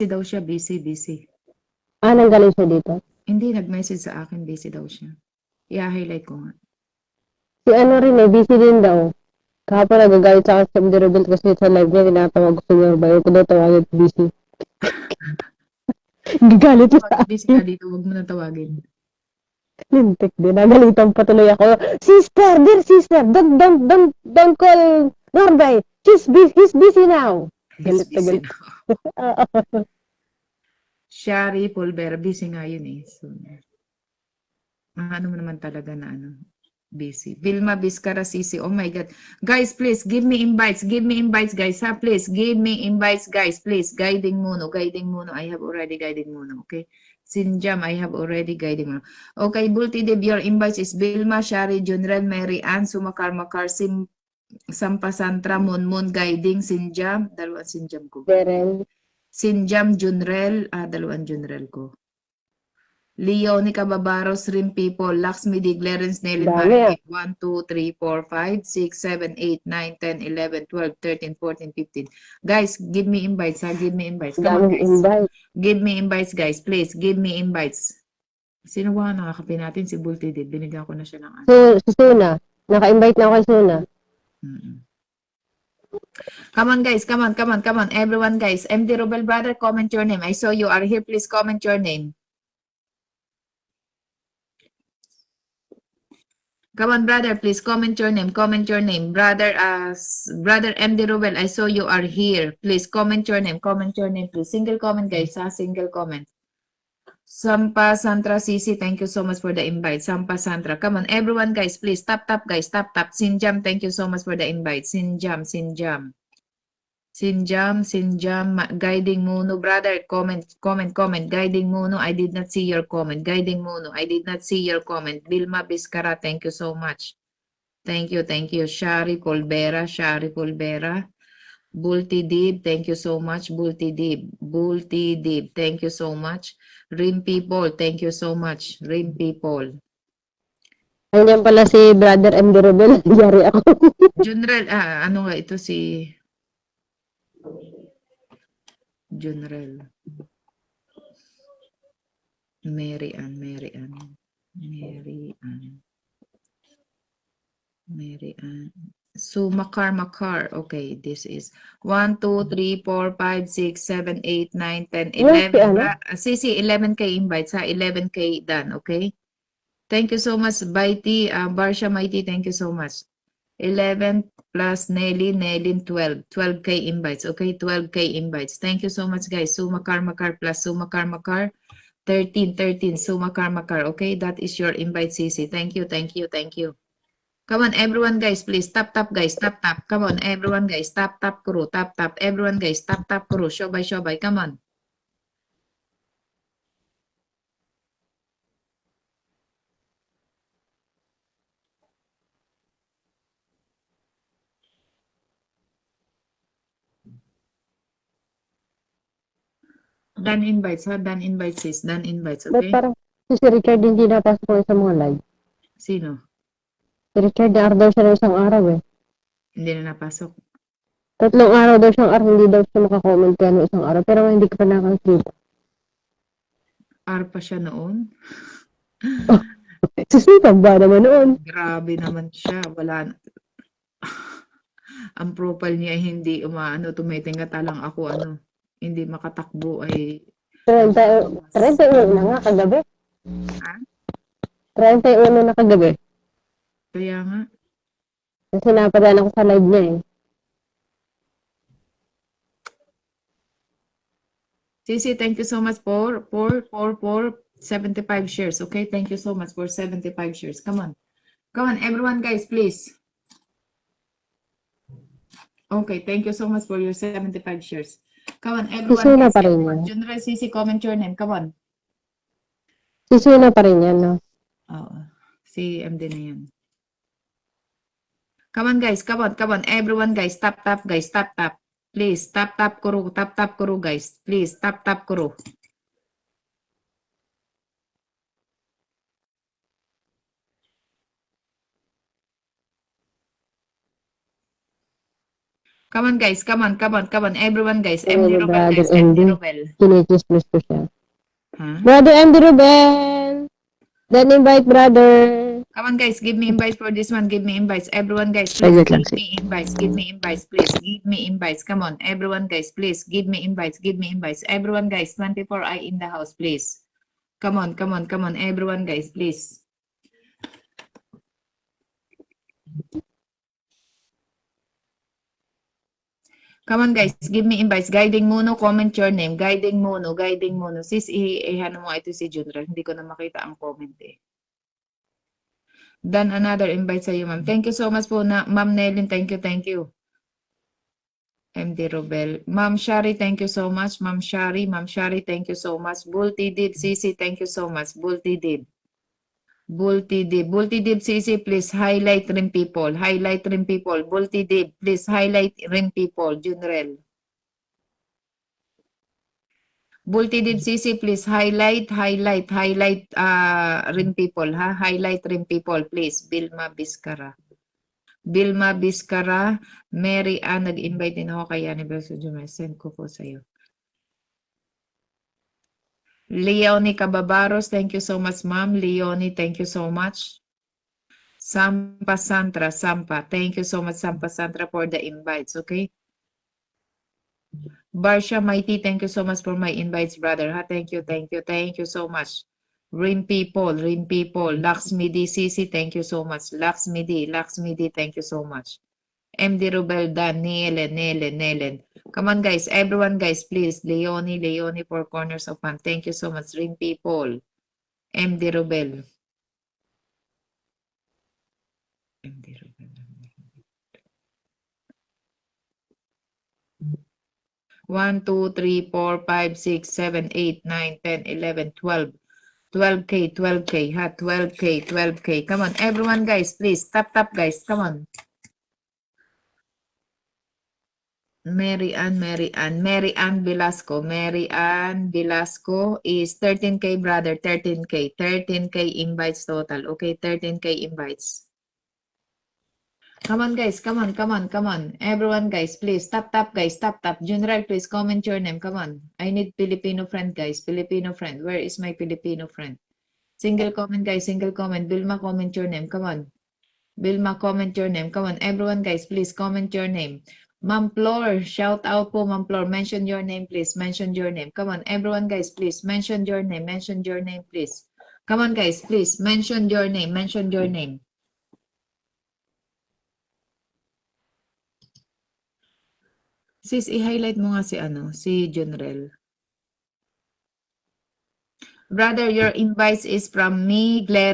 daw siya, busy. Nanggaling siya dito. Hindi, nag-message sa akin, busy daw siya. I-highlight ko nga. Si ano rin busy din daw. Kahapon nagagalit sa akin sa MD Rebel kasi sa live niya, tinatawag ko niya, bayo ko daw tawagin busy. Gagalit siya sa Pag busy akin. ka dito, huwag mo na tawagin. Lintik din. Nagalitan pa tuloy ako. Sister, dear sister, don't call Norbay. He's busy now. He's Galit na busy galit. na. Shari Pulver, busy nga yun eh. So, ano mo naman talaga na ano, busy. Vilma Vizcara Sisi, oh my God. Guys, please, give me invites. Give me invites, guys. Ha? Please, give me invites, guys. Please, guiding muno. I have already guiding muno, okay? Sinjam, I have already guiding muno. Okay, Bultidib, your invites is Vilma, Shari, Junrel, Mary Ann, Sumakar, Makar, Sampasantra, Munmun, Guiding, Sinjam. Dalawang Sinjam ko ba? Darren. Sinjam, Junrel. Dalawang Junrel ko. Leonica Babaros, Rim People, Laxmi Dig, Clarence, Nelly, Dami 1, 2, 3, 4, 5, 6, 7, 8, 9, 10, 11, 12, 13, 14, 15. Guys, give me invites, ha? Give me invites. Come on, Daming guys. invite. Give me invites, guys. Please, give me invites. Sino ba nakakapi natin? Si Bultidid. Binigyan ko na siya ng ano. So, si Suna. Naka-invite na ako kay Suna. Come on, guys. Come on. Everyone, guys. MD Robel Brother, comment your name. I saw you are here. Please comment your name. Come on, brother, please comment your name. Comment your name. Brother MD Ruel, I saw you are here. Please comment your name. Comment your name, please. Single comment, guys. Single comment. Sampa Santra Sisi, thank you so much for the invite. Sampa Santra. Come on, everyone, guys. Please tap, guys. Tap. Sinjam, thank you so much for the invite. Sinjam. Sinjam, guiding Muno, brother, comment, guiding Muno, I did not see your comment, guiding Muno, I did not see your comment, Vilma Biscara, thank you so much, thank you, Shari Polbera, Bulti Dib, thank you so much, Bulti Dib, thank you so much, Rim People, thank you so much, Rim People. Ayun pala si Brother MD Rebel. Yari ako. Junrel, ano nga ito si Junrel. Mary Ann. So, Makar. Okay, this is 1, 2, 3, 4, 5, 6, 7, 8, 9, 10, Yan si 11. ano? Sisi, 11K invites ha. 11K done, okay? Thank you so much, Baiti. Barsha Mighty, thank you so much. 11 plus Nelly, 12. 12K invites, okay? 12K invites. Thank you so much, guys. Sumakar plus Sumakar. 13. Sumakar. Okay, that is your invite, Sisi. Thank you. Come on, everyone, guys, please. Tap, guys. Tap. Come on, everyone, guys. Tap, kuro. Tap. Everyone, guys. Tap, kuro. Shobay. Come on. Done invites, ha? Done invites, sis. Done invites, Ba't okay? parang si Richard hindi napasok sa mga live? Sino? Si Richard na daw siya ng isang araw eh. Hindi na napasok. 3 araw daw siyang araw, hindi daw siya makakomment kaya ng isang araw. Pero hindi ka pa nakakita. Pa siya noon. Susipag ba naman noon? Grabe naman siya. Wala. Ang profile niya hindi tumitingata lang ako hindi makatakbo ay 31 na nga kagabi. Ha? 31 na kagabi. Kaya nga. Kasi napadaan ako sa live niya eh. Sisi, thank you so much for 75 shares. Okay, thank you so much for 75 shares. Come on, everyone, guys, please. Okay, thank you so much for your 75 shares. Come on, everyone, Sisuna guys. pa rin yan. General Sisi, comment your name. Come on. Sisuna pa rin yan, no? Oo, si MD na yan. Come on, guys. Come on. Everyone, guys. Tap, guys. Tap. Please, tap kuro. Tap kuro, guys. Please, tap kuro. Come on, guys. Come on, come on, come on. Everyone, guys. Ano MD ni Robel, Brother guys. MD MD? Robel. Kinikismis ko siya. Huh? Brother MD Ruben! Then invite brother. Come on, guys. Give me invites for this one. Give me invites. Everyone, guys, please. Saglit lang, Give me invites. Give me invites, please. Give me invites. Come on. Everyone, guys, please. Give me invites. Give me invites. Everyone, guys. 24 I in the house, please. Come on, come on, come on. Everyone, guys, please. Come on, guys. Give me invites. Guiding Mono, comment your name. Guiding Mono, Guiding Mono. Sis, ihano mo ito si Junrel. Hindi ko na makita ang comment eh. Done another invite sa iyo, ma'am. Thank you so much po na Ma'am Nelin. Thank you, thank you. MD Robel. Ma'am Shari, thank you so much. Ma'am Shari, thank you so much. Bulti Dib, Sisi, thank you so much. Bulti Dib. Bulti Dib, Sisi, please highlight rin people. Highlight rin people. Bulti Dib, please highlight rin people. Junrel. Bulti Dib, Sisi, please highlight rin people, ha? Highlight rin people, please. Bilma Biscara. Mary Ann, nag-invite din ako kay Anniversary Jumel. Send ko po sa iyo. Leonie Cababaros, thank you so much, ma'am. Leonie, thank you so much. Sampa Santra, thank you so much, Sampa Santra, for the invites, okay? Barsha Mighty, thank you so much for my invites, brother. Ha? Thank you so much. Rim people, Laxmi DCC, thank you so much. Laxmi D, thank you so much. MD Rubel Dan, Nelen. Come on, guys. Everyone, guys, please. Leonie, Four Corners of Pan. Thank you so much. Rim people. MD Rubel. 1, 2, 3, 4, 5, 6, 7, 8, 9, 10, 11, 12. 12K, ha? 12K. Come on, everyone, guys, please. Tap, guys. Come on. Mary Ann Velasco. Mary Ann Velasco is 13K, brother. 13K. 13K invites total. Okay, 13K invites. Come on, guys. Come on. Everyone, guys, please. Tap, guys. Tap. General, please comment your name. Come on. I need Filipino friend, guys. Filipino friend. Where is my Filipino friend? Single comment, guys. Single comment. Vilma, comment your name. Come on. Vilma, comment your name. Come on. Everyone, guys, please comment your name. Ma'am Flor, shout out po, Ma'am Flor. Mention your name, please. Mention your name. Come on. Everyone, guys, please. Mention your name. Mention your name, please. Come on, guys, please. Mention your name. Mention your name. Sis, i-highlight mo nga si Junrel. Brother, your invite is from me, Claire.